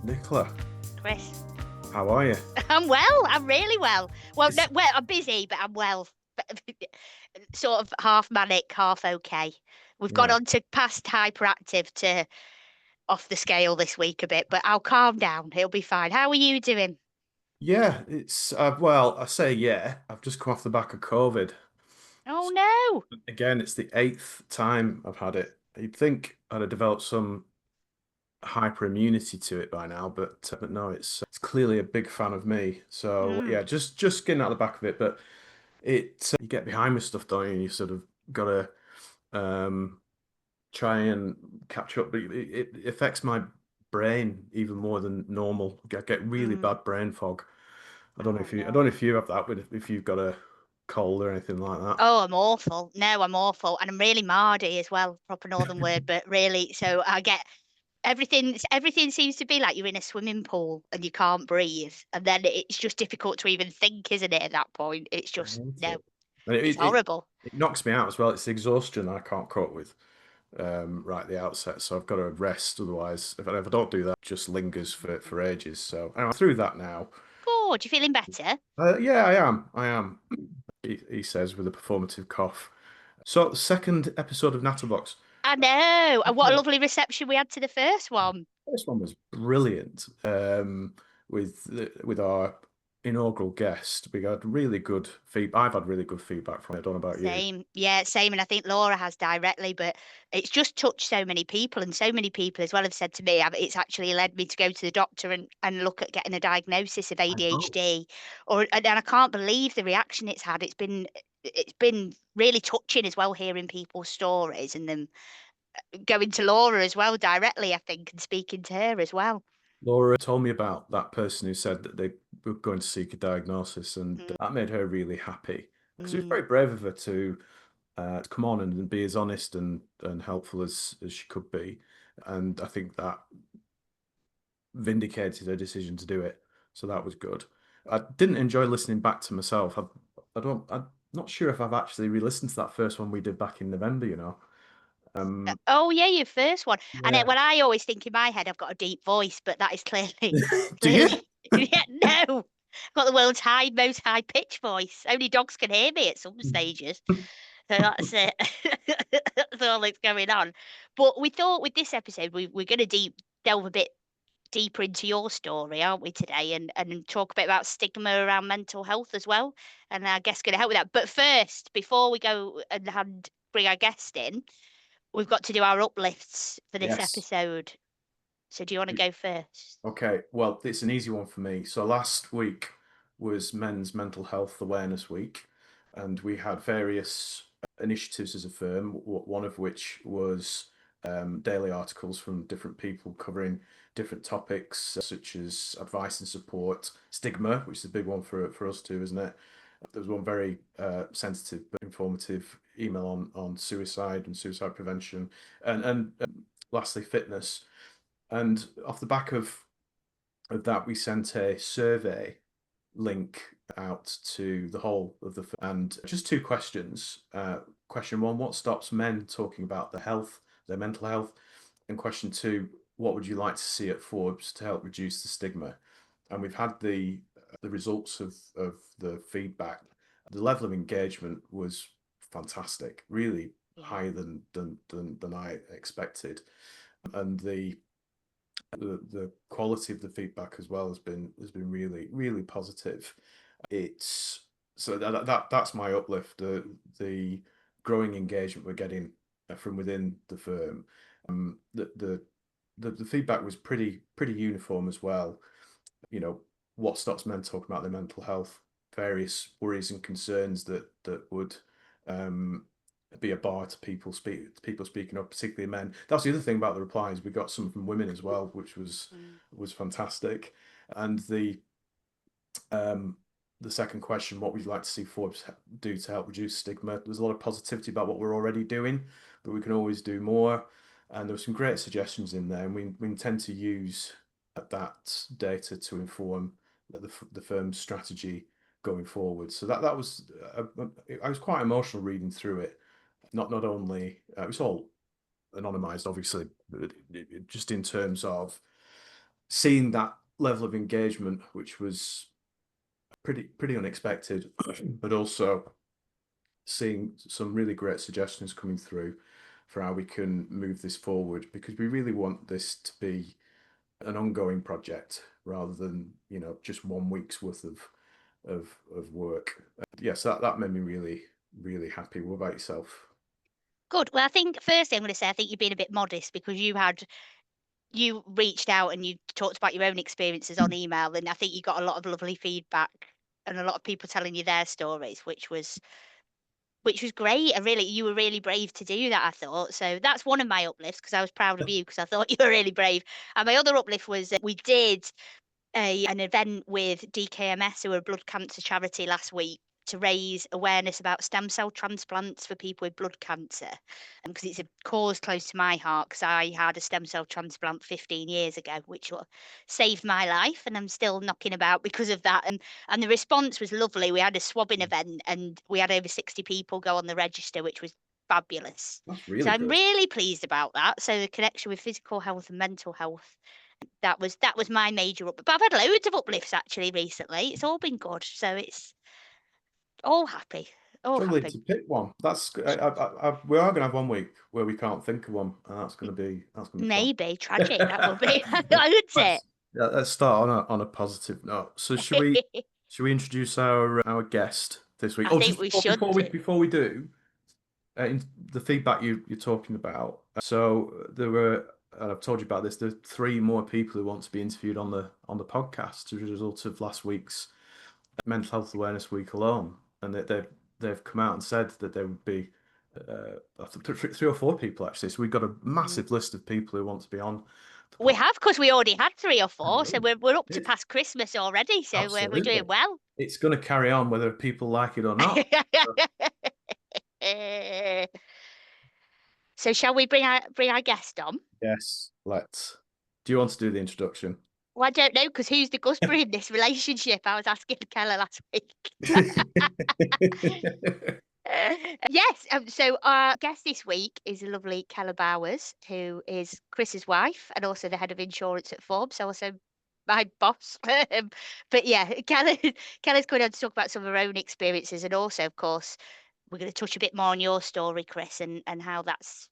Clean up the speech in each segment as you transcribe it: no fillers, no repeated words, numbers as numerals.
Nicola, Chris. how are you? I'm well. I'm really well. Well, no, It's, well, I'm busy, but I'm well. Sort of half manic, half okay. We've gone yeah, on to past hyperactive to off the scale this week a bit, but I'll calm down. He'll be fine. How are you doing? yeah, well, I say yeah, I've just come off the back of COVID. Oh no. Again, it's the eighth time I've had it. You'd think I'd have developed some hyperimmunity to it by now, but no, it's clearly a big fan of me. So Mm, yeah, just getting out the back of it, but you get behind with stuff, don't you? And you sort of gotta um try and catch up, but it affects my brain even more than normal. I get really mm. bad brain fog. Oh I don't know no. if you have that, but if you've got a cold or anything like Oh, I'm awful. No, I'm awful. And I'm really mardy as well, proper northern that. word, but really, so I get everything seems to be like you're in a swimming pool and you can't breathe. And then it's just difficult to even think, isn't it, at that point? It's just no, Awful. And it's it, it horrible. it knocks me out as well. It's the exhaustion I can't cope with right at the outset. So I've got to rest. Otherwise, if I don't do that, it just lingers for ages. So I'm through that now. Good, you feeling better? Yeah, I am. I am. He says with a performative cough. So the second episode of Natterbox. I know. And what a lovely reception we had to the first one. First one was brilliant. With our inaugural guest, we got really good feedback. I've had really good feedback from it. I don't know about you. Same. Yeah, same. And I think Laura has directly, but it's just touched so many people, and so many people as well have said to me, it's actually led me to go to the doctor and look at getting a diagnosis of I know. ADHD. And I can't believe the reaction it's had. It's been really touching as well, hearing people's stories and them going to Laura as well directly, I think, and speaking to her as well. Laura told me about that person who said that they were going to seek a diagnosis, and Mm, that made her really happy because it was mm, very brave of her to come on and be as honest and helpful as she could be. And I think that vindicated her decision to do it. So that was good. I didn't enjoy listening back to myself. I'm not sure if I've actually re-listened to that first one we did back in November, you know. Oh yeah, your first one. And Yeah. when I always think in my head I've got a deep voice, but that is clearly, Do you? clearly, yeah, no. I've got the world's most high pitch voice. Only dogs can hear me at some stages. So that's it. That's all that's going on. But we thought with this episode we're going to delve a bit deeper into your story, aren't we, today, and talk a bit about stigma around mental health as well. And our guest's going to help with that. But first, before we go and bring our guest in, we've got to do our uplifts for this Yes. episode. So do you want to go first? Okay, well, it's an easy one for me. So last week was Men's Mental Health Awareness Week, and we had various initiatives as a firm, one of which was daily articles from different people covering different topics, such as advice and support, stigma, which is a big one for us too, isn't it? There was one very sensitive but informative email on suicide and suicide prevention, and lastly, fitness. And off the back of that, we sent a survey link out to the whole of the and just two questions. Question one: what stops men talking about their mental health? And question two: what would you like to see at Forbes to help reduce the stigma? And we've had the results of the feedback. The level of engagement was fantastic, really Yeah. higher than I expected, and the quality of the feedback as well has been really positive. It's so that's my uplift. The growing engagement we're getting from within the firm. The feedback was pretty uniform as well. You know, what stops men talking about their mental health, various worries and concerns that would um, be a bar to people speaking up, particularly men. That's the other thing about the replies. We got some from women as well, which Mm, was fantastic. And um, the second question, what would you like to see Forbes do to help reduce stigma? There's a lot of positivity about what we're already doing, but we can always do more. And there were some great suggestions in there, and we intend to use that data to inform the firm's strategy going forward. So that was I was quite emotional reading through it. Not only it was all anonymized, obviously, but just in terms of seeing that level of engagement, which was pretty unexpected, but also seeing some really great suggestions coming through for how we can move this forward, because we really want this to be an ongoing project rather than, you know, just 1 week's worth of work. Yes, that made me really happy. What about yourself? Good. Well, I think firstly, I'm going to say I think you've been a bit modest because you reached out and you talked about your own experiences on email, and I think you got a lot of lovely feedback and a lot of people telling you their stories, which was great. And really, you were really brave to do that, I thought. So that's one of my uplifts because I was proud of you because I thought you were really brave. And my other uplift was we did an event with DKMS, who are a blood cancer charity, last week to raise awareness about stem cell transplants for people with blood cancer. And because it's a cause close to my heart, because I had a stem cell transplant 15 years ago, which saved my life, and I'm still knocking about because of that. And the response was lovely. We had a swabbing event, and we had over 60 people go on the register, which was fabulous. That's So really I'm good. really pleased about that. So the connection with physical health and mental health, that was my major up. But I've had loads of uplifts actually recently. It's all been good. So it's all happy. All Struggling happy. to pick one. We are going to have 1 week where we can't think of one, and that's going to be fun. Maybe tragic that would be. I would say. Let's let's start on a positive note. So should we introduce our guest this week? I Oh, think just we should do. before we do, in the feedback you're talking about. So there were, and I've told you about this. There are 3 more people who want to be interviewed on the podcast as a result of last week's Mental Health Awareness Week alone, and they've come out and said that there would be I think 3 or 4 people actually. So we've got a Mm. massive list of people who want to be on the We podcast. have, because we already had 3 or 4, so Hello. we're up to It's past Christmas already. So we're doing absolutely. well. It's going to carry on whether people like it or not. So shall we bring our guest on? Yes, let's. Do you want to do the introduction? Well, I don't know, because who's the Gusbury in this relationship? I was asking Kella last week. Yes. So our guest this week is a lovely Kella Bowers, who is Chris's wife and also the head of insurance at Forbes, also my boss. But yeah, Kella's going on to talk about some of her own experiences, and also, of course, we're going to touch a bit more on your story, Chris, and how that's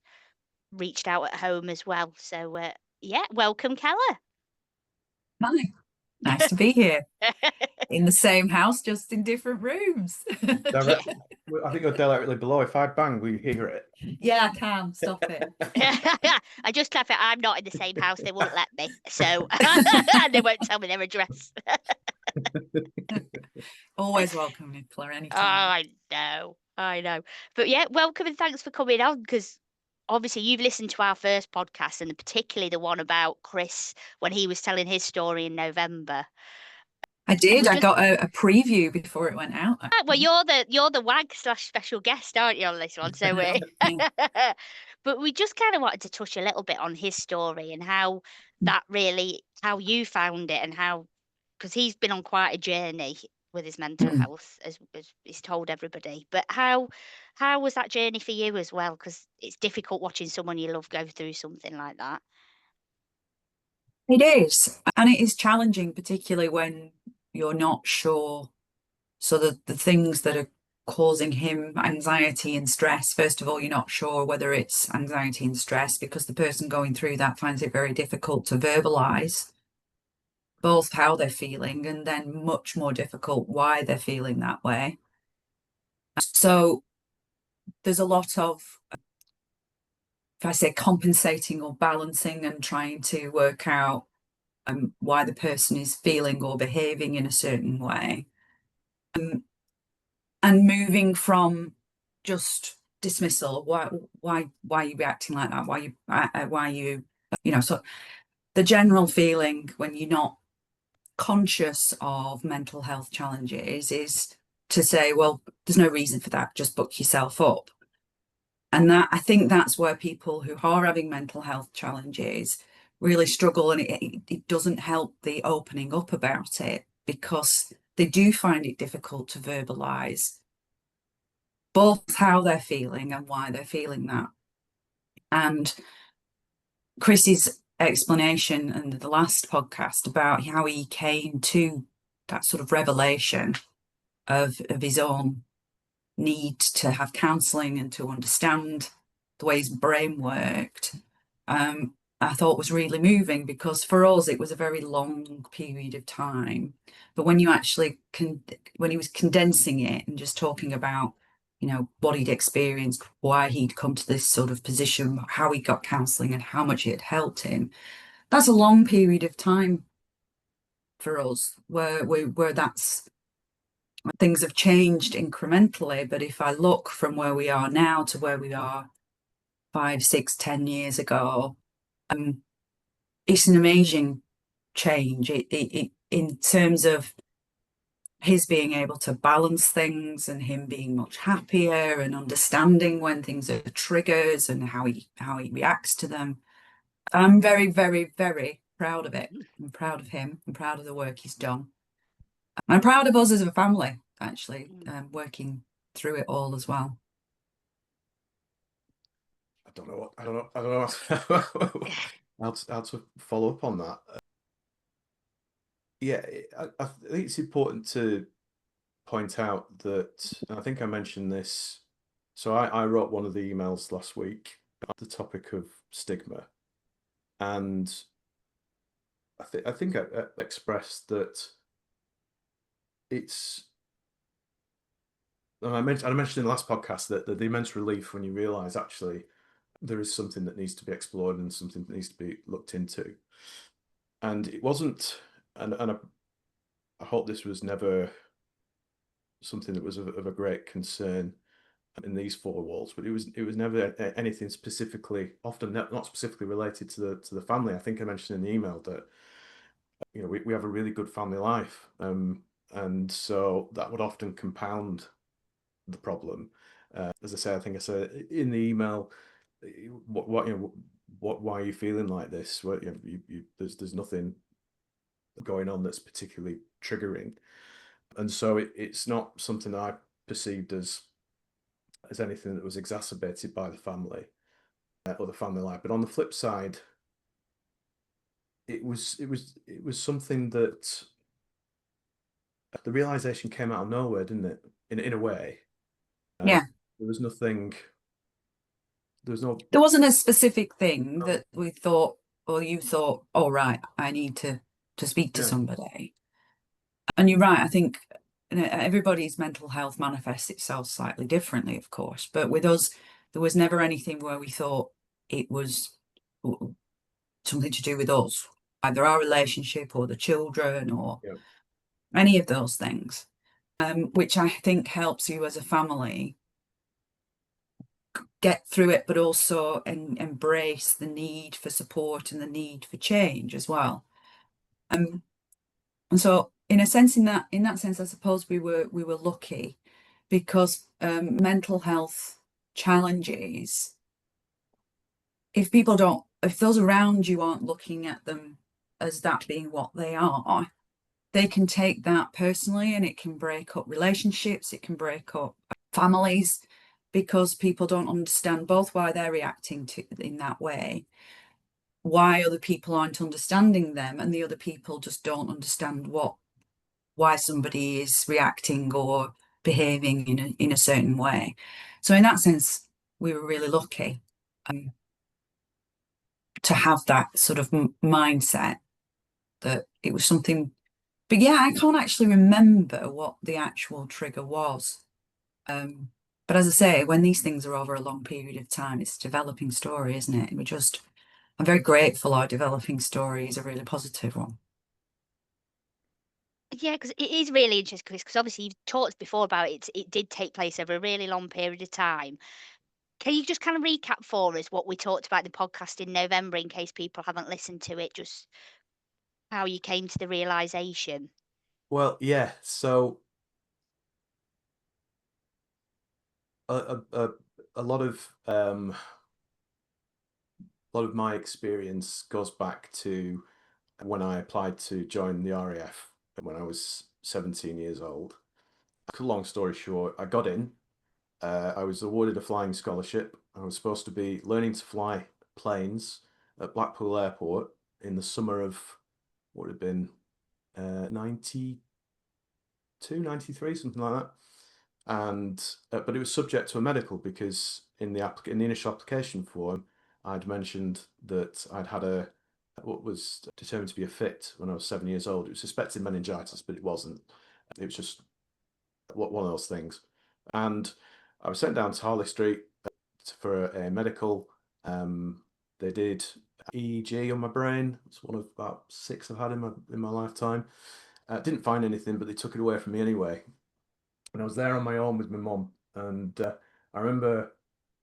reached out at home as well. So yeah, welcome, Kella. Hi, nice to be here in the same house, just in different rooms. Yeah. I think you're directly below. If I bang, we hear it. Yeah, I can stop it. I just laugh at I'm not in the same house. They won't let me. So they won't tell me their address. Always welcome, Nicola, Oh, anytime. I know. But yeah, welcome and thanks for coming on, because obviously you've listened to our first podcast, and particularly the one about Chris when he was telling his story in November. I And did. we I just got a preview before it went out, well, actually. you're the wag slash special guest, aren't you, on this one? So Yeah. but we just kind of wanted to touch a little bit on his story and how you found it, and how, because he's been on quite a journey with his mental health, as he's told everybody. But how was that journey for you as well? Because it's difficult watching someone you love go through something like that. It is. And it is challenging, particularly when you're not sure. So the things that are causing him anxiety and stress, first of all, you're not sure whether it's anxiety and stress because the person going through that finds it very difficult to verbalize both how they're feeling and then much more difficult why they're feeling that way. So there's a lot of, if I say, compensating or balancing and trying to work out why the person is feeling or behaving in a certain way. And moving from just dismissal, why are you reacting like that? Why you, so the general feeling when you're not conscious of mental health challenges is to say, well, there's no reason for that, just book yourself up. And that, I think that's where people who are having mental health challenges really struggle, and it doesn't help the opening up about it, because they do find it difficult to verbalize both how they're feeling and why they're feeling that. And Chris is explanation in the last podcast about how he came to that sort of revelation of his own need to have counselling and to understand the way his brain worked, I thought was really moving, because for us it was a very long period of time. But when you actually when he was condensing it and just talking about, you know, what he'd experienced, why he'd come to this sort of position, how he got counselling and how much it had helped him, that's a long period of time for us where that's things have changed incrementally. But if I look from where we are now to where we are 5, 6, 10 years ago, it's an amazing change. It in terms of his being able to balance things and him being much happier and understanding when things are triggers and how he reacts to them. I'm very, very, very proud of it. I'm proud of him. I'm proud of the work he's done. I'm proud of us as a family, actually, working through it all as well. I don't know how to follow up on that. Yeah, I think it's important to point out that, and I think I mentioned this. So I wrote one of the emails last week about the topic of stigma, and I think I expressed that it's. And I mentioned in the last podcast that the immense relief when you realise actually there is something that needs to be explored and something that needs to be looked into, and it wasn't, and I hope this was never something that was of a great concern in these four walls, but it was never anything specifically, often not specifically related to the family. I think I mentioned in the email that, you know, we have a really good family life, and so that would often compound the problem. As I say, I think I said in the email, what you know, why are you feeling like this? What, you know, there's nothing going on that's particularly triggering, and so it's not something that I perceived as anything that was exacerbated by the family or the family life. But on the flip side, it was something that the realization came out of nowhere, didn't it? In a way, Yeah. there was nothing. There wasn't a specific thing that we thought, or you thought, oh right, I need to speak to somebody. And you're right. I think everybody's mental health manifests itself slightly differently, of course. But with us, there was never anything where we thought it was something to do with us, either our relationship or the children or any of those things, which I think helps you as a family get through it, but also embrace the need for support and the need for change as well. And so, in a sense, in that sense, I suppose we were lucky, because mental health challenges, if those around you aren't looking at them as that being what they are, they can take that personally, and it can break up relationships, it can break up families, because people don't understand both why they're reacting to in that way, why other people aren't understanding them, and the other people just don't understand why somebody is reacting or behaving in a certain way. So in that sense, we were really lucky to have that sort of mindset that it was something. But yeah, I can't actually remember what the actual trigger was. But as I say, when these things are over a long period of time, it's a developing story, isn't it? I'm very grateful our developing story is a really positive one. Yeah, because it is really interesting, Chris, because obviously you've talked before about it. It did take place over a really long period of time. Can you just kind of recap for us what we talked about in the podcast in November, in case people haven't listened to it, just how you came to the realization? Well, yeah. So a lot of my experience goes back to when I applied to join the RAF when I was 17 years old. Long story short, I got in. I was awarded a flying scholarship. I was supposed to be learning to fly planes at Blackpool Airport in the summer of what would have been 92, 93, something like that. And but it was subject to a medical because in the initial application form, I'd mentioned that I'd had what was determined to be a fit when I was 7 years old. It was suspected meningitis, but it wasn't. It was just one of those things. And I was sent down to Harley Street for a medical. They did EEG on my brain. It's one of about 6 I've had in my lifetime. Didn't find anything, but they took it away from me anyway. And I was there on my own with my mum. And I remember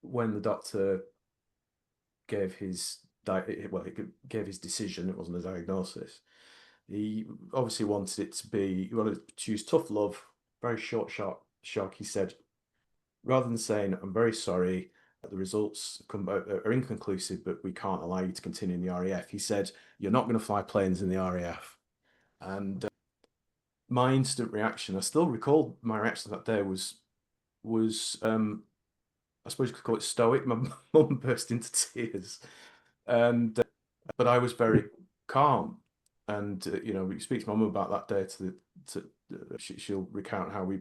when the doctor gave his gave his decision. It wasn't a diagnosis. He obviously wanted it to be, he wanted to choose tough love, very short, sharp shock. He said, rather than saying, I'm very sorry, the results are inconclusive, but we can't allow you to continue in the RAF. He said, you're not going to fly planes in the RAF. And my instant reaction, I still recall my reaction that day was I suppose you could call it stoic. My mum burst into tears, and but I was very calm. And we speak to my mum about that day. She'll recount how we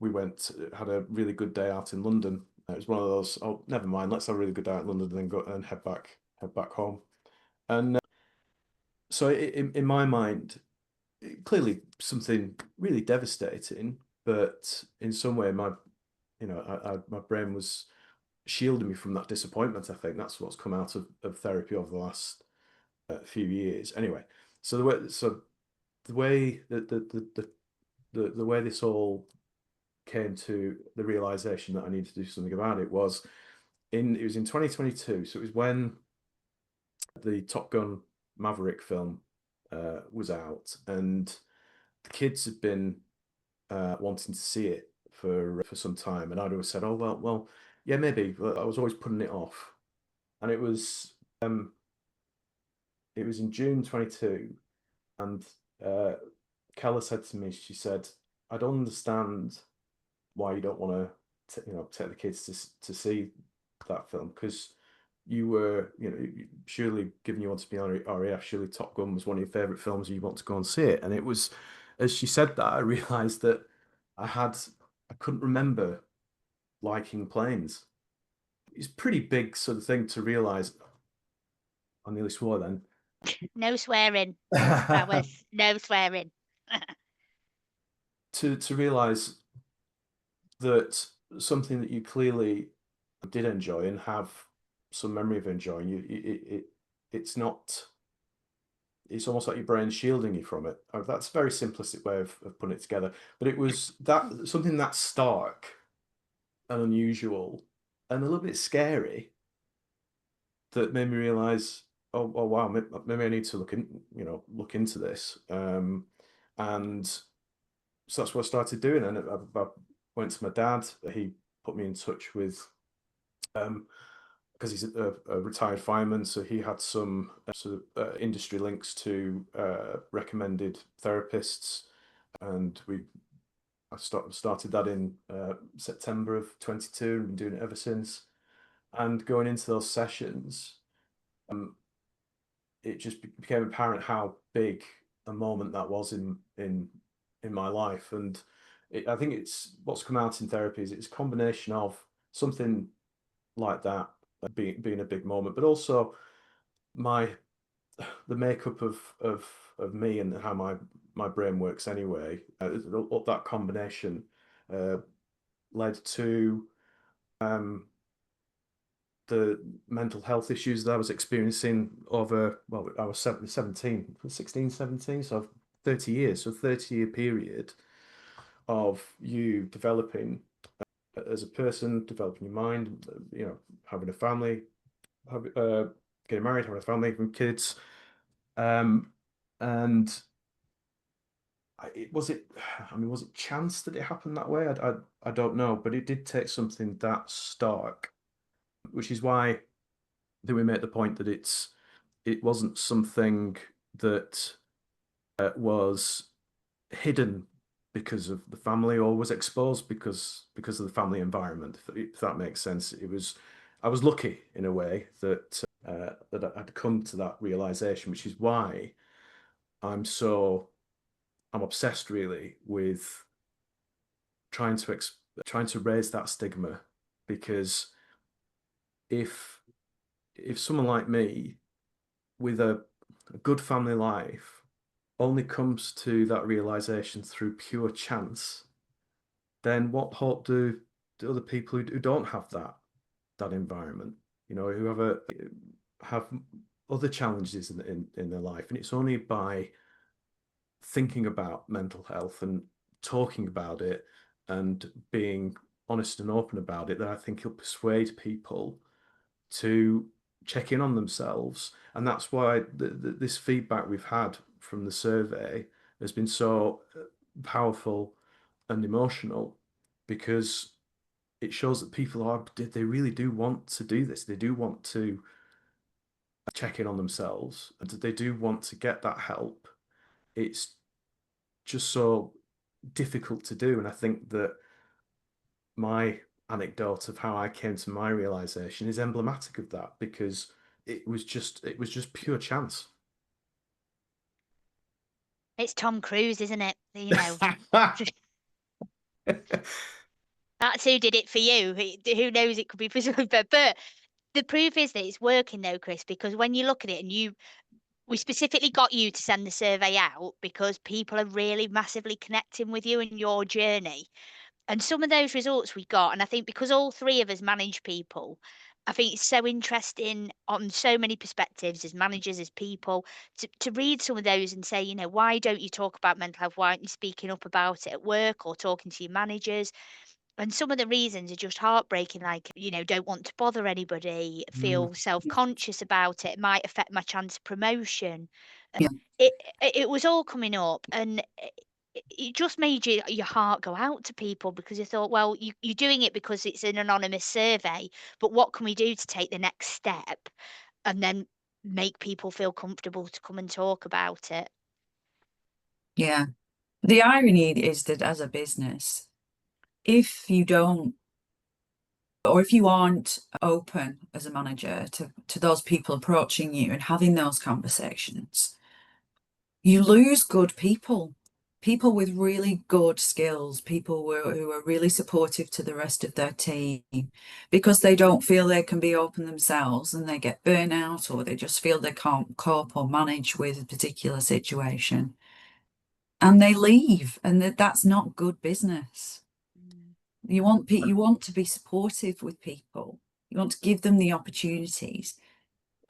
went, had a really good day out in London. It was one of those, oh, never mind, let's have a really good day out in London and then go and head back home. And so in my mind, clearly something really devastating, but in some way my brain was shielding me from that disappointment. I think that's what's come out of therapy over the last few years. Anyway, so the way the way this all came to the realization that I needed to do something about it was in 2022. So it was when the Top Gun Maverick film was out, and the kids had been wanting to see it for some time, and I'd always said, "Oh well, yeah, maybe." I was always putting it off, and it was in June 22, and Kella said to me, she said, "I don't understand why you don't want to, take the kids to see that film, because you were, surely, given you want to be on RAF, surely Top Gun was one of your favorite films and you want to go and see it." And it was, as she said that, I realized that I couldn't remember liking planes. It's a pretty big sort of thing to realize. I nearly swore then. No swearing. That was no swearing. To realize that something that you clearly did enjoy and have some memory of enjoying, it's not. It's almost like your brain's shielding you from it. That's a very simplistic way of putting it together. But it was something that stark and unusual and a little bit scary that made me realize, oh wow, maybe I need to look into this. And so that's what I started doing. And I went to my dad. He put me in touch with, because he's a retired fireman, so he had some sort of industry links to recommended therapists, and I started that in September of 22, and been doing it ever since. And going into those sessions, it just became apparent how big a moment that was in my life. And I think it's what's come out in therapy is it's a combination of something like that being a big moment, but also the makeup of me and how my brain works anyway. That combination led to the mental health issues that I was experiencing over, well, I was 17, 16, 17, so 30 years, so 30-year period of you developing as a person, developing your mind, having a family, getting married, having a family, having kids, and was it chance that it happened that way? I don't know, but it did take something that stark, which is why then we make the point that it wasn't something that was hidden because of the family or was exposed because of the family environment, if that makes sense. It was I was lucky in a way that that I'd come to that realization, which is why I'm obsessed really with trying to raise that stigma, because if someone like me with a good family life only comes to that realization through pure chance, then what hope do other people who don't have that environment, who have other challenges in their life? And it's only by thinking about mental health and talking about it and being honest and open about it that I think it'll persuade people to check in on themselves. And that's why this feedback we've had from the survey has been so powerful and emotional, because it shows that they really do want to do this. They do want to check in on themselves, and they do want to get that help. It's just so difficult to do. And I think that my anecdote of how I came to my realization is emblematic of that, because it was just pure chance. It's Tom Cruise, isn't it? That's who did it for you. Who knows? It could be for someone, but the proof is that it's working though, Chris, because when you look at it, and we specifically got you to send the survey out because people are really massively connecting with you and your journey. And some of those results we got, and I think because all three of us manage people, I think it's so interesting on so many perspectives, as managers, as people, to read some of those and say, why don't you talk about mental health? Why aren't you speaking up about it at work or talking to your managers? And some of the reasons are just heartbreaking, like, don't want to bother anybody, Mm. feel self-conscious about it, might affect my chance of promotion. Yeah. It was all coming up, and it just made your heart go out to people, because you thought, well, you're doing it because it's an anonymous survey, but what can we do to take the next step and then make people feel comfortable to come and talk about it? Yeah. The irony is that as a business, if you don't, or if you aren't open as a manager to those people approaching you and having those conversations, you lose good people, people with really good skills, people who are really supportive to the rest of their team, because they don't feel they can be open themselves, and they get burnout, or they just feel they can't cope or manage with a particular situation, and they leave, and that's not good business. Mm. You want to be supportive with people. You want to give them the opportunities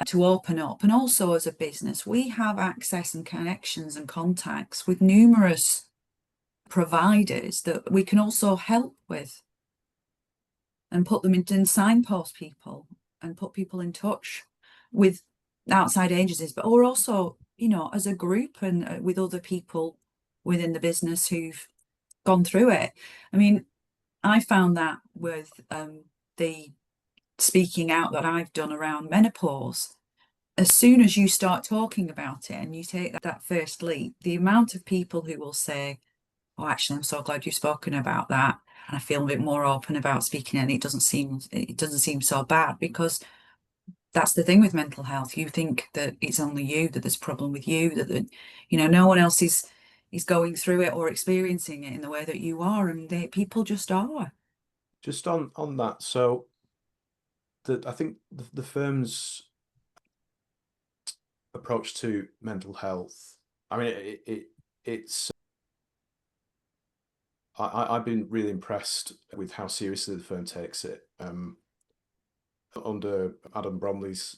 to open up. And also, as a business, we have access and connections and contacts with numerous providers that we can also help with, and put them into, and signpost people and put people in touch with outside agencies, but or also, as a group, and with other people within the business who've gone through it. I mean, I found that with the speaking out that I've done around menopause, as soon as you start talking about it and you take that first leap, the amount of people who will say, oh, actually, I'm so glad you've spoken about that, and I feel a bit more open about speaking, and it doesn't seem so bad. Because that's the thing with mental health. You think that it's only you, that there's a problem with you, that no one else is going through it or experiencing it in the way that you are, and people just are. Just on that, so I think the firm's approach to mental health, I mean, it's I've been really impressed with how seriously the firm takes it. Under Adam Bromley's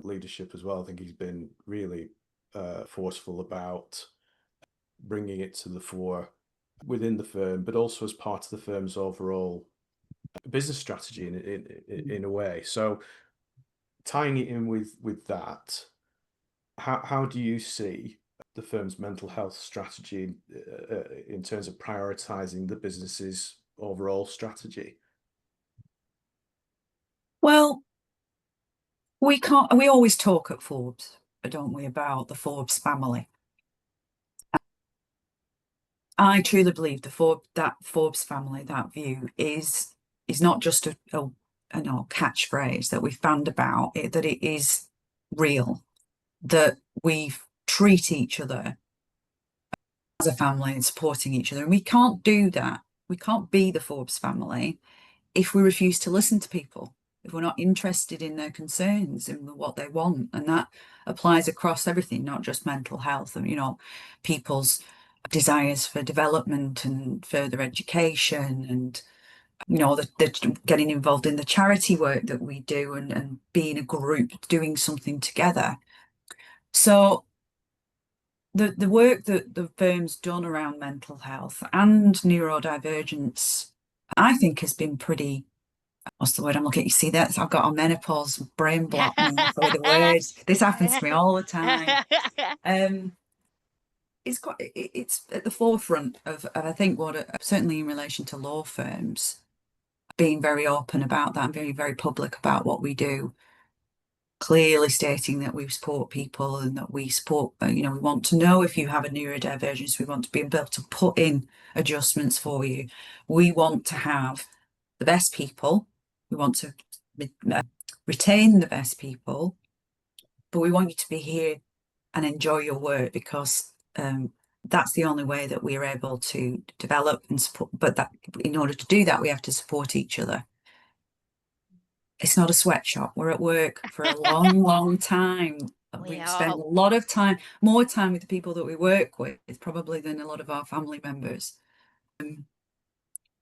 leadership as well, I think he's been really forceful about bringing it to the fore within the firm, but also as part of the firm's overall business strategy in a way. So tying it in with that, how do you see the firm's mental health strategy in terms of prioritizing the business's overall strategy? Well, we always talk at Forbes, don't we, about the Forbes family. I truly believe that Forbes family, that view is not just catchphrase that we've banned about it, that it is real, that we treat each other as a family and supporting each other. And we can't do that. We can't be the Forbes family if we refuse to listen to people, if we're not interested in their concerns and what they want. And that applies across everything, not just mental health and, people's desires for development and further education, and the getting involved in the charity work that we do, and being a group doing something together. So the work that the firm's done around mental health and neurodivergence, I think, has been pretty, what's the word I'm looking at? You see that? I've got a menopause brain block now for the words. This happens to me all the time. It's at the forefront of I think, certainly in relation to law firms, being very open about that and being very public about what we do, clearly stating that we support people and that we support, we want to know if you have a neurodivergence. We want to be able to put in adjustments for you. We want to have the best people. We want to retain the best people, but we want you to be here and enjoy your work, because that's the only way that we are able to develop and support. But that, in order to do that, we have to support each other. It's not a sweatshop. We're at work for a long, long time. We spend a lot of time, more time with the people that we work with, probably, than a lot of our family members.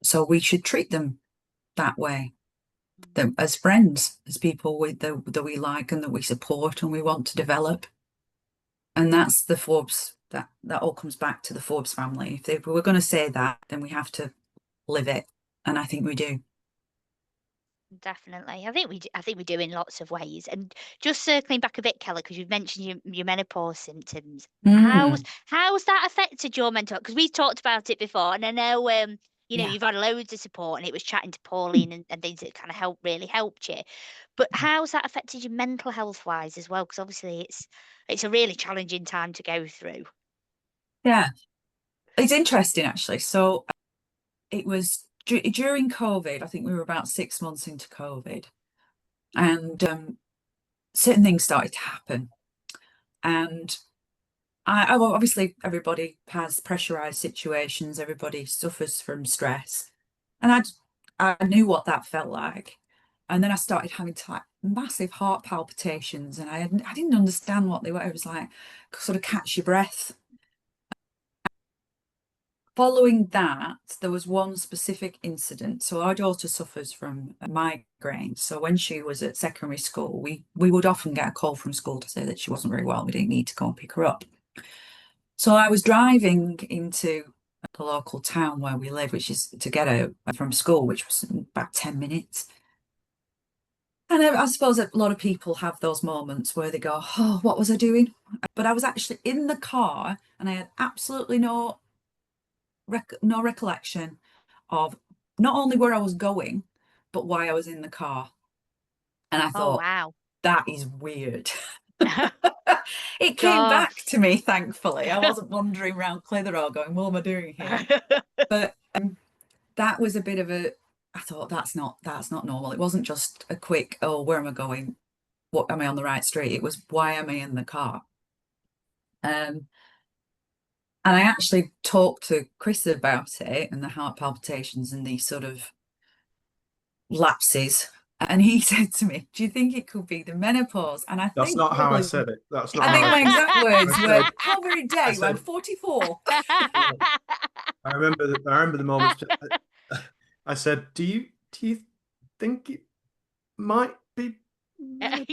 So we should treat them that way, as friends, as people that we like and that we support and we want to develop. And that's the Forbes, that all comes back to the Forbes family. If we're going to say that, then we have to live it. And I think we do. Definitely. I think we do in lots of ways. And just circling back a bit, Kella, because you've mentioned your menopause symptoms. How's that affected your mental health? Because we've talked about it before, and I know you've had loads of support, and it was chatting to Pauline and things that kind of really helped you. But how's that affected your mental health wise as well? Because obviously it's a really challenging time to go through. Yeah, it's interesting, actually. So it was during COVID. I think we were about 6 months into COVID, and certain things started to happen. And well, obviously, everybody has pressurized situations. Everybody suffers from stress, and I knew what that felt like. And then I started having massive heart palpitations, and I didn't understand what they were. It was like sort of catch your breath. Following that, there was one specific incident. So our daughter suffers from migraine. So when she was at secondary school, we would often get a call from school to say that she wasn't very well. We didn't need to go and pick her up. So I was driving into the local town where we live, which is to get her from school, which was about 10 minutes. And I suppose a lot of people have those moments where they go, oh, what was I doing? But I was actually in the car, and I had absolutely no recollection of not only where I was going, but why I was in the car. And I thought, wow, that is weird. It came back to me, thankfully. I wasn't wandering around Clitheroe going, what am I doing here? But that was a bit of I thought, that's not normal. It wasn't just a quick, oh, where am I going? What, am I on the right street? It was, why am I in the car? And I actually talked to Chris about it and the heart palpitations and these sort of lapses. And he said to me, do you think it could be the menopause? And That's not how I said it. That's not. I think my exact words were, how very dare you, I'm 44. I remember the moment. I said, do you think it might be? And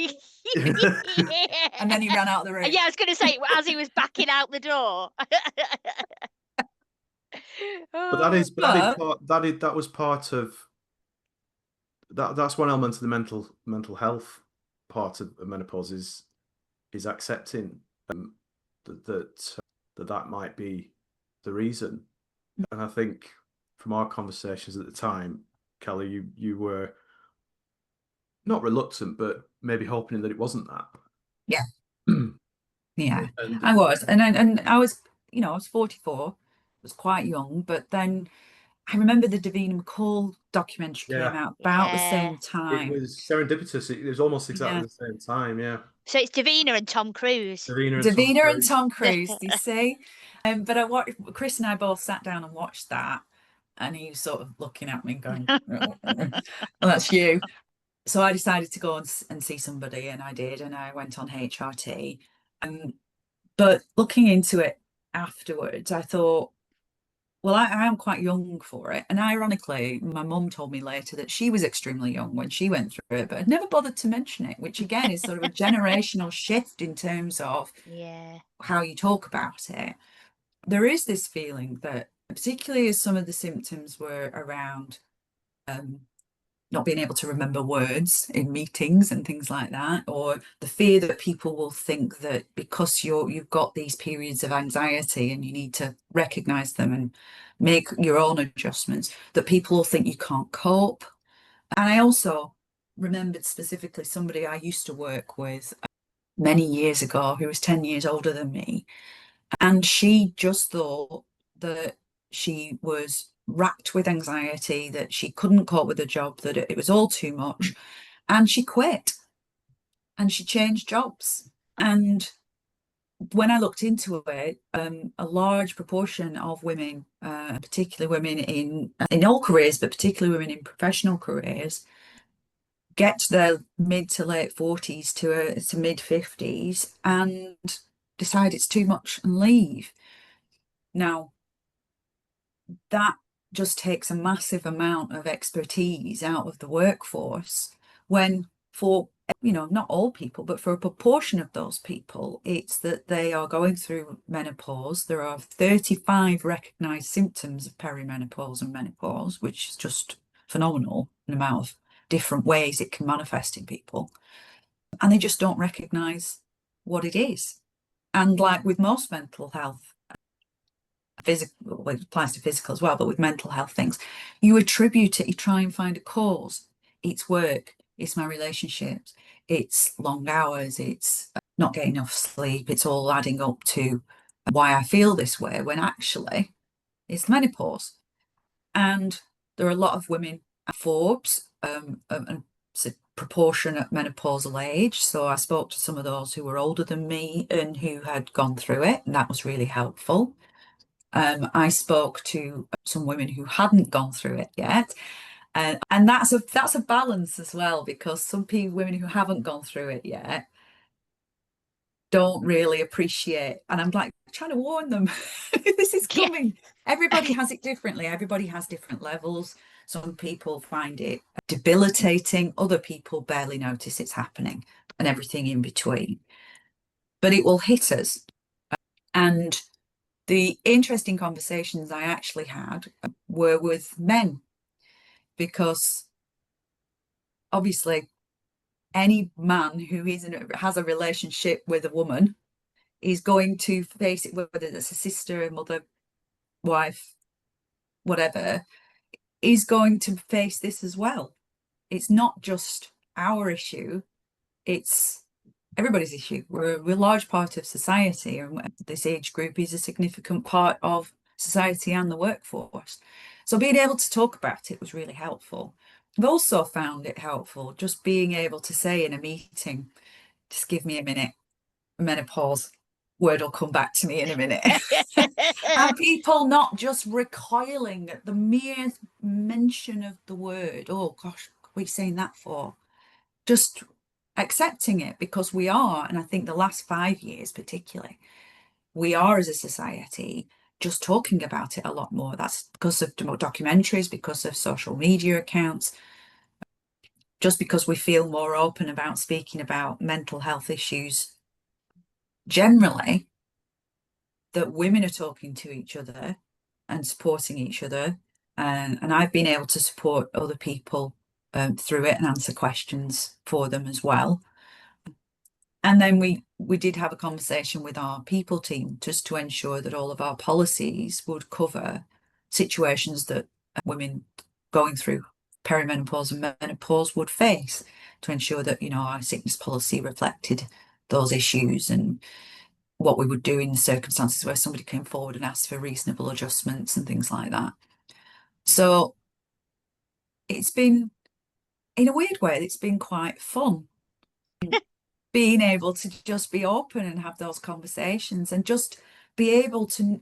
then he ran out of the room. Yeah, I was going to say, as he was backing out the door. But that was part of that. That's one element of the mental health part of menopause is accepting that might be the reason. And I think from our conversations at the time, Kelly, you were not reluctant, but maybe hoping that it wasn't that. Yeah. Yeah, I was. And I was, I was 44, I was quite young, but then I remember the Davina McCall documentary came Yeah. out about the Yeah. same It time. was serendipitous. It was almost exactly Yeah. the same time. Yeah. So it's Davina and Tom Cruise. Davina and Tom Davina and Cruise. Tom Cruise, you see. But Chris and I both sat down and watched that, and he was sort of looking at me going, "Oh, that's you." So I decided to go and see somebody, and I did, and I went on HRT. But looking into it afterwards, I thought, well, I am quite young for it. And ironically, my mum told me later that she was extremely young when she went through it, but had never bothered to mention it, which again is sort of a generational shift in terms of how you talk about it. There is this feeling that, particularly as some of the symptoms were around not being able to remember words in meetings and things like that, or the fear that people will think that because you've got these periods of anxiety and you need to recognize them and make your own adjustments, that people will think you can't cope. And I also remembered specifically somebody I used to work with many years ago who was 10 years older than me, and she just thought that she was racked with anxiety, that she couldn't cope with the job, that it was all too much. And she quit and she changed jobs. And when I looked into it, a large proportion of women, particularly women in all careers, but particularly women in professional careers, get to their mid to late 40s to mid 50s and decide it's too much and leave. Now, that just takes a massive amount of expertise out of the workforce when for not all people, but for a proportion of those people, it's that they are going through menopause. There are 35 recognized symptoms of perimenopause and menopause, which is just phenomenal, an amount of different ways it can manifest in people, and they just don't recognize what it is. And like with most mental health, physical, well, it applies to physical as well, but with mental health things, you attribute it, you try and find a cause. It's work, it's my relationships, it's long hours, it's not getting enough sleep, it's all adding up to why I feel this way, when actually it's menopause. And there are a lot of women at Forbes, a proportion at menopausal age. So I spoke to some of those who were older than me and who had gone through it, and that was really helpful. I spoke to some women who hadn't gone through it yet, and that's a balance as well, because some women who haven't gone through it yet don't really appreciate, and I'm like trying to warn them, this is coming. Everybody has it differently. Everybody has different levels. Some people find it debilitating. Other people barely notice it's happening, and everything in between. But it will hit us. And the interesting conversations I actually had were with men, because obviously any man who has a relationship with a woman is going to face it, whether it's a sister, a mother, wife, whatever, is going to face this as well. It's not just our issue, it's everybody's issue. We're a large part of society, and this age group is a significant part of society and the workforce. So being able to talk about it was really helpful. I've also found it helpful just being able to say in a meeting, just give me a minute, menopause, word will come back to me in a minute. And people not just recoiling at the mere mention of the word, oh gosh, what are you saying that for? Just accepting it, because we are, and I think the last 5 years particularly, we are as a society just talking about it a lot more. That's because of documentaries, because of social media accounts, just because we feel more open about speaking about mental health issues generally, that women are talking to each other and supporting each other. And I've been able to support other people through it and answer questions for them as well. And then we did have a conversation with our people team just to ensure that all of our policies would cover situations that women going through perimenopause and menopause would face, to ensure that, our sickness policy reflected those issues, and what we would do in circumstances where somebody came forward and asked for reasonable adjustments and things like that. So it's been, in a weird way, it's been quite fun being able to just be open and have those conversations and just be able to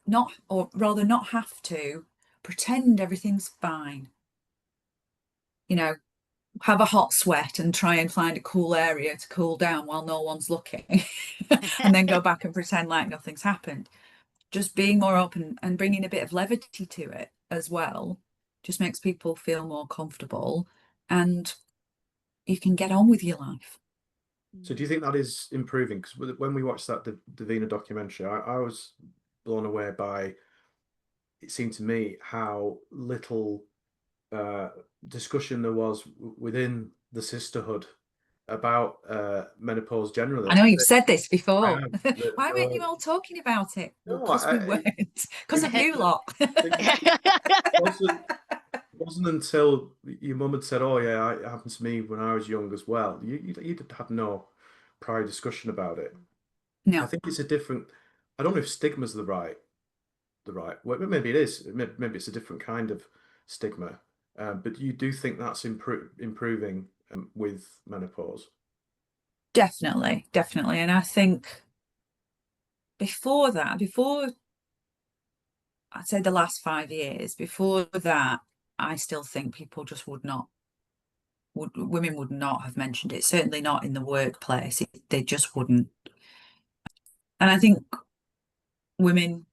not, or rather not have to pretend everything's fine. You know, have a hot sweat and try and find a cool area to cool down while no one's looking and then go back and pretend like nothing's happened. Just being more open and bringing a bit of levity to it as well just makes people feel more comfortable, and you can get on with your life. So do you think that is improving? Because when we watched that Davina documentary, I was blown away by, it seemed to me, how little discussion there was within the sisterhood about menopause generally. I know you've said this I before. have. Why weren't you all talking about it? Well, No, because we weren't. Because of you lot. It wasn't until your mum had said, "Oh yeah, it happened to me when I was young as well." You had no prior discussion about it. I No, think it's a different. I don't know if stigma's well, maybe it is. Maybe it's a different kind of stigma. But you do think that's improving with menopause? definitely, definitely. And I think before that, before I'd say the last 5 years, before that, I still think people just women would not have mentioned it, certainly not in the workplace. They just wouldn't. And I think women,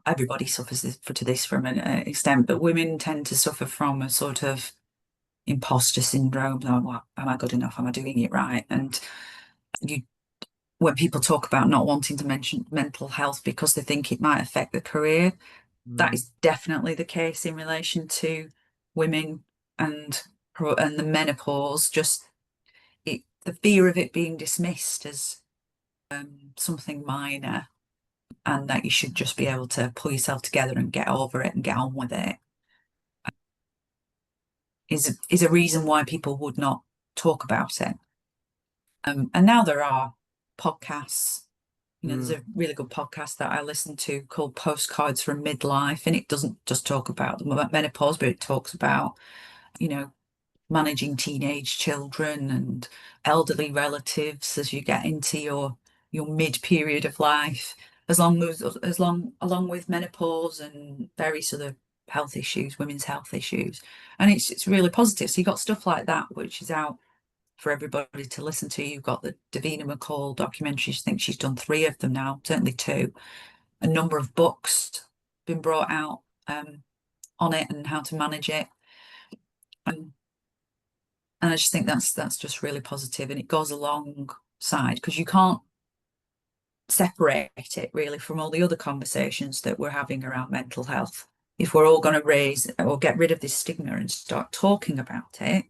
everybody suffers to this from an extent, but women tend to suffer from a sort of imposter syndrome. Like, well, am I good enough? Am I doing it right? And you, when people talk about not wanting to mention mental health because they think it might affect the career, that is definitely the case in relation to women and the menopause. Just the fear of it being dismissed as something minor, and that you should just be able to pull yourself together and get over it and get on with it, is a reason why people would not talk about it. And now there are podcasts. You know, there's a really good podcast that I listen to called Postcards from Midlife, and it doesn't just talk about menopause, but it talks about, you know, managing teenage children and elderly relatives as you get into your mid period of life, along with menopause and various other health issues, women's health issues. And it's really positive. So you've got stuff like that which is out for everybody to listen to. You've got the Davina McCall documentaries. I think she's done 3 of them now, certainly 2. A number of books been brought out on it and how to manage it. And I just think that's just really positive, and it goes alongside, because you can't separate it really from all the other conversations that we're having around mental health. If we're all going to raise or get rid of this stigma and start talking about it,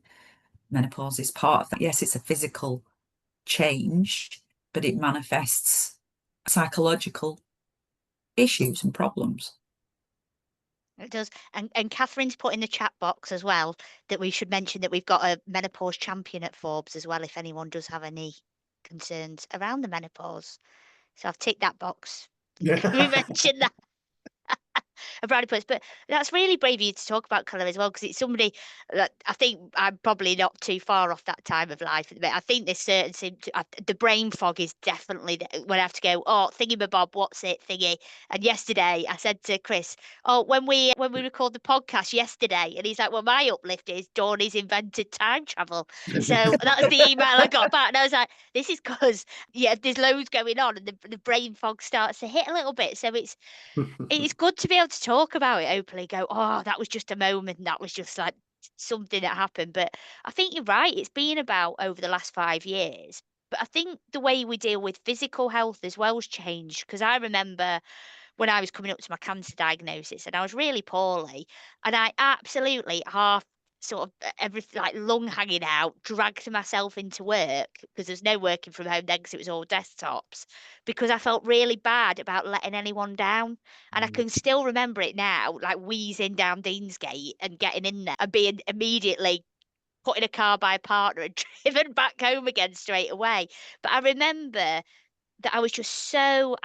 menopause is part of that. Yes, it's a physical change, but it manifests psychological issues and problems. It does. And Catherine's put in the chat box as well that we should mention that we've got a menopause champion at Forbes as well, if anyone does have any concerns around the menopause. So I've ticked that box. We mentioned that. A brownie points, but that's really brave of you to talk about colour as well, because it's somebody that I think I'm probably not too far off that time of life. But I think there's certain the brain fog is definitely when I have to go, oh, thingy-my-bob, what's it, thingy. And yesterday I said to Chris, oh, when we record the podcast yesterday, and he's like, well, my uplift is Dawney's invented time travel. So that's the email I got back, and I was like, this is because there's loads going on, and the brain fog starts to hit a little bit. So it's good to be able to talk about it openly, go, oh, that was just a moment, that was just like something that happened. But I think you're right, it's been about over the last 5 years. But I think the way we deal with physical health as well has changed, because I remember when I was coming up to my cancer diagnosis and I was really poorly, and I absolutely half sort of everything like lung hanging out, dragged myself into work, because there's no working from home then because it was all desktops, because I felt really bad about letting anyone down. And I can still remember it now, like wheezing down Deansgate and getting in there and being immediately put in a car by a partner and driven back home again straight away. But I remember that I just so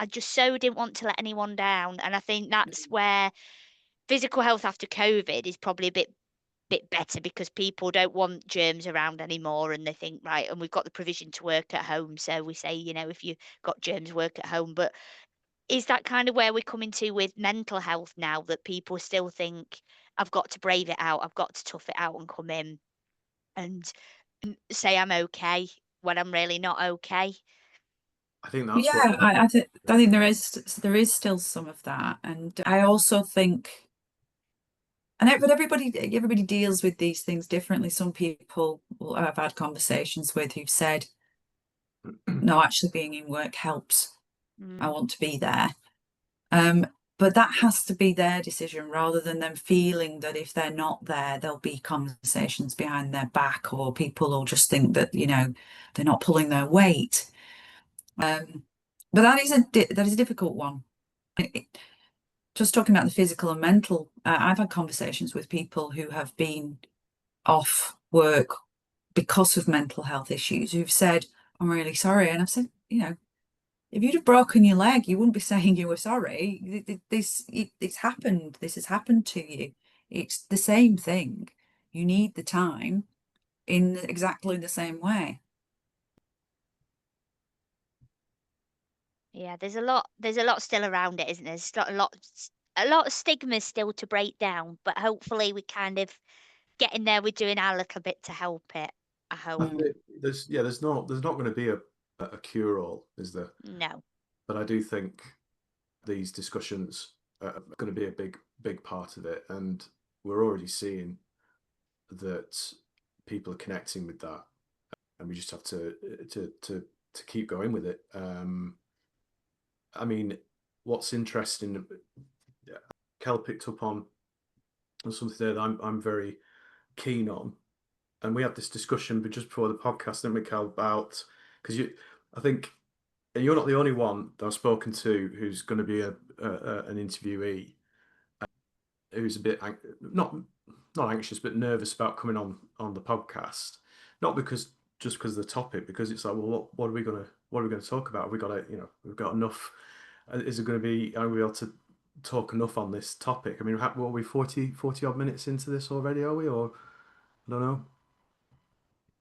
didn't want to let anyone down. And I think that's where physical health after COVID is probably a bit better because people don't want germs around anymore, and they think, right, and we've got the provision to work at home, so we say, if you got germs, work at home. But is that kind of where we're coming to with mental health now, that people still think, I've got to brave it out, I've got to tough it out and come in and say I'm okay when I'm really not okay? I think that's Yeah, I think there is still some of that, and I also think, but everybody deals with these things differently. Some people I've had conversations with who've said, no, actually being in work helps. I want to be there. But that has to be their decision, rather than them feeling that if they're not there, there'll be conversations behind their back, or people will just think that, they're not pulling their weight. But that is a difficult one. Just talking about the physical and mental, I've had conversations with people who have been off work because of mental health issues, who've said, I'm really sorry. And I've said, if you'd have broken your leg, you wouldn't be saying you were sorry. It's happened. This has happened to you. It's the same thing. You need the time in exactly the same way. Yeah, there's a lot still around it, isn't there? There's a lot of stigma still to break down, but hopefully we kind of getting there. We're doing our little bit to help it, I hope. there's not going to be a cure all, is there? No. But I do think these discussions are going to be a big part of it, and we're already seeing that people are connecting with that, and we just have to keep going with it. I mean, what's interesting, Kel picked up on something there that I'm very keen on, and we had this discussion just before the podcast, didn't we, Kel, about, because I think, and you're not the only one that I've spoken to who's going to be an interviewee who's a bit not anxious but nervous about coming on the podcast, not just because of the topic, because it's like, well, what are we going to talk about? Have we got we've got enough? Is it going to be, are we able to talk enough on this topic? I mean, what are we, 40 odd minutes into this already, are we, or I don't know?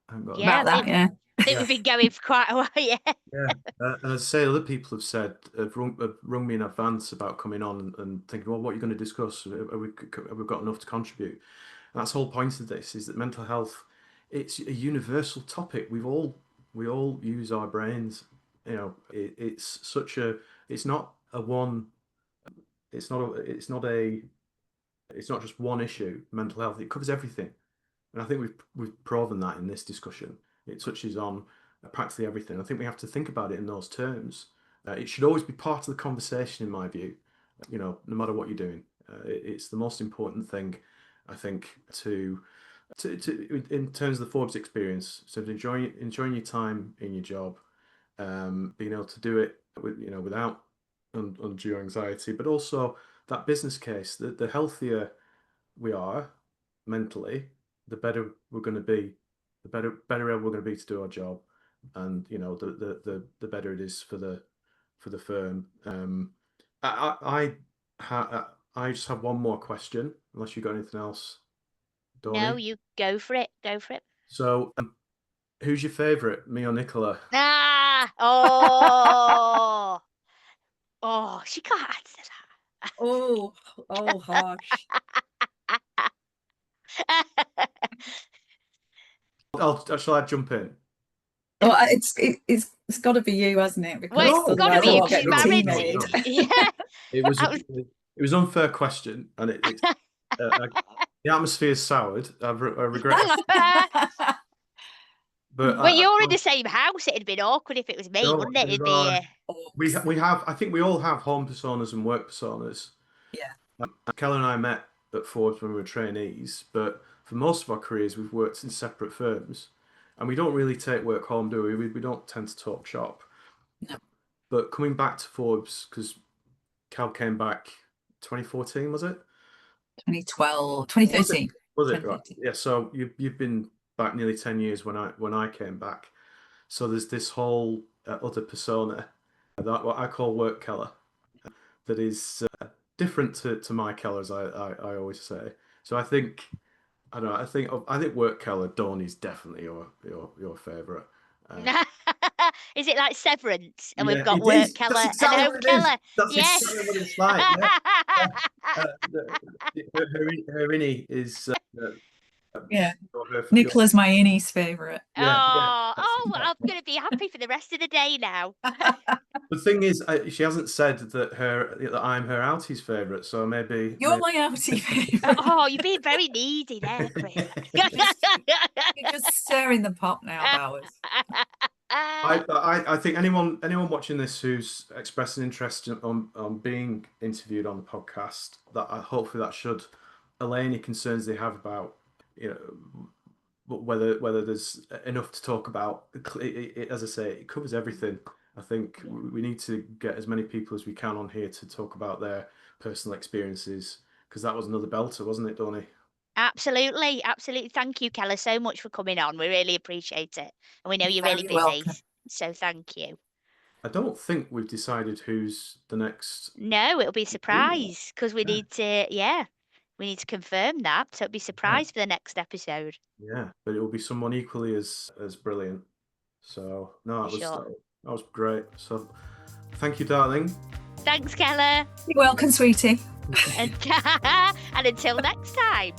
I haven't got Yeah, About that, yeah. I think we've been going for quite a while, yeah. Yeah, and as I say, other people have rung me in advance about coming on and thinking, well, what are you going to discuss? Have we got enough to contribute? And that's the whole point of this, is that mental health, it's a universal topic. We all use our brains. It's not a one. It's not just one issue. Mental health, it covers everything, and I think we've proven that in this discussion. It touches on practically everything. I think we have to think about it in those terms. It should always be part of the conversation, in my view. No matter what you're doing, it's the most important thing, I think, to in terms of the Forbes experience. So enjoying your time in your job, being able to do it without undue anxiety, but also that business case. The healthier we are mentally, the better we're going to be, the better able we're going to be to do our job, and the better it is for the firm. I just have one more question, unless you've got anything else, No, Dawney. you go for it. Go for it. So, who's your favourite, me or Nicola? Ah, oh, oh, she can't answer Oh, harsh. that. Shall I jump in? Oh, it's got to be you, hasn't it? Well, Because it's No, got to otherwise be I you no, won't because get she's my no, tea married no, to. made. no. Yeah. It was I was- it was an unfair question, and the atmosphere's soured. I regret it, but Well, you're in the same house. It'd been awkward if it was me, no, wouldn't it? It'd be. we have. I think we all have home personas and work personas. Yeah. Keller and I met at Forbes when we were trainees, but for most of our careers, we've worked in separate firms, and we don't really take work home, do we? We don't tend to talk shop. No. But coming back to Forbes, because Cal came back 2014, was it? 2012, Was it? 2013. Was it right? 2013. Yeah. So you've been back nearly 10 years when I came back. So there's this whole other persona that what I call work Keller, that is different to my Kella, as I always say. So I think I don't know. I think work Kella, Dawn is definitely your favourite. Is it like Severance? And we've Yeah, got it work is. That's Kella and exactly home what it is. Kella. That's Yes. exactly what it's like. Yeah. Her innie is Yeah. your Nicola's my innie's favourite. yeah. I'm gonna be happy for the rest of the day now. The thing is, she hasn't said that I'm her outie's favourite, so maybe You're my outie favourite. Oh, you're being very needy there, Chris. You're just stirring the pot now, Bowers. I think anyone watching this who's expressed an interest on being interviewed on the podcast, that hopefully that should allay any concerns they have about, you know, whether there's enough to talk about. As I say, it covers everything. I think we need to get as many people as we can on here to talk about their personal experiences, because that was another belter, wasn't it, Donny? Absolutely. Thank you, Kella, so much for coming on. We really appreciate it. And we know you're really Very busy. welcome. So thank you. I don't think we've decided who's the next. No, it'll be a surprise because we need to confirm that. So it'll be a surprise for the next episode. Yeah, but it will be someone equally as brilliant. So no, that was great. So thank you, darling. Thanks, Kella. You're welcome, sweetie. And until next time.